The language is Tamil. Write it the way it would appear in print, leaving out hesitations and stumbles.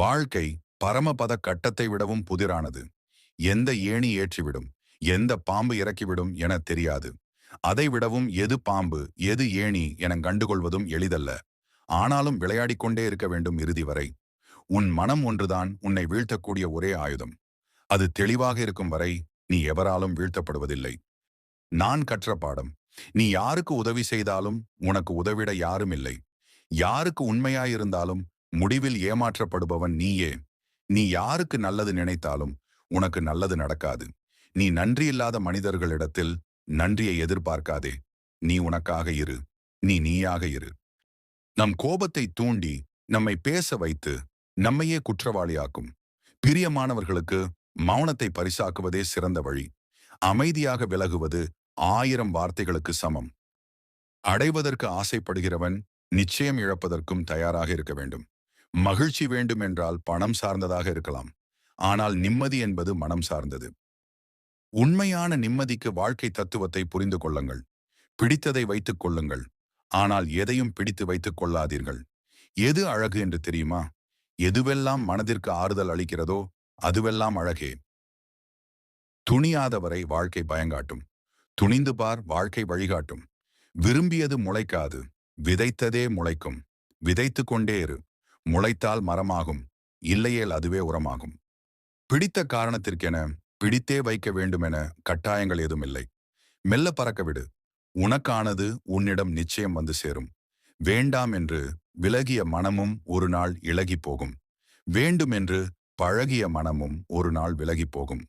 வாழ்க்கை பரமபத கட்டத்தை விடவும் புதிரானது. எந்த ஏணி ஏற்றிவிடும், எந்த பாம்பு இறக்கிவிடும் என தெரியாது. அதை விடவும் எது பாம்பு எது ஏணி என கண்டுகொள்வதும் எளிதல்ல. ஆனாலும் விளையாடிக் கொண்டே இருக்க வேண்டும் இறுதி வரை. உன் மனம் ஒன்றுதான் உன்னை வீழ்த்தக்கூடிய ஒரே ஆயுதம். அது தெளிவாக இருக்கும் வரை நீ எவராலும் வீழ்த்தப்படுவதில்லை. நான் கற்ற பாடம்: நீ யாருக்கு உதவி செய்தாலும் உனக்கு உதவிட யாரும் இல்லை. யாருக்கு உண்மையாயிருந்தாலும் முடிவில் ஏமாற்றப்படுபவன் நீயே. நீ யாருக்கு நல்லது நினைத்தாலும் உனக்கு நல்லது நடக்காது. நீ நன்றியில்லாத மனிதர்களிடத்தில் நன்றியை எதிர்பார்க்காதே. நீ உனக்காக இரு. நீ நீயாக இரு. நம் கோபத்தை தூண்டி நம்மை பேச வைத்து நம்மையே குற்றவாளியாக்கும் பிரியமானவர்களுக்கு மௌனத்தை பரிசாக்குவதே சிறந்த வழி. அமைதியாக விலகுவது 1000 வார்த்தைகளுக்கு சமம். அடைவதற்கு ஆசைப்படுகிறவன் நிச்சயம் இழப்பதற்கும் தயாராக இருக்க வேண்டும். மகிழ்ச்சி வேண்டும் என்றால் பணம் சார்ந்ததாக இருக்கலாம். ஆனால் நிம்மதி என்பது மனம் சார்ந்தது. உண்மையான நிம்மதிக்கு வாழ்க்கை தத்துவத்தை புரிந்து கொள்ளுங்கள். பிடித்ததை வைத்துக் கொள்ளுங்கள். ஆனால் எதையும் பிடித்து வைத்துக் கொள்ளாதீர்கள். எது அழகு என்று தெரியுமா? எதுவெல்லாம் மனதிற்கு ஆறுதல் அளிக்கிறதோ அதுவெல்லாம் அழகே. துணியாதவரை வாழ்க்கை பயங்காட்டும். துணிந்து பார், வாழ்க்கை வழிகாட்டும். விரும்பியது முளைக்காது. விதைத்ததே முளைக்கும். விதைத்து கொண்டே இரு. முளைத்தால் மரமாகும். இல்லையேல் அதுவே உரமாகும். பிடித்த காரணத்திற்கென பிடித்தே வைக்க வேண்டுமென கட்டாயங்கள் ஏதும் இல்லை. மெல்ல பறக்க விடு. உனக்கானது உன்னிடம் நிச்சயம் வந்து சேரும். வேண்டாம் என்று விலகிய மனமும் ஒரு நாள் இளகி போகும். வேண்டும் என்று பழகிய மனமும் ஒரு நாள் விலகி போகும்.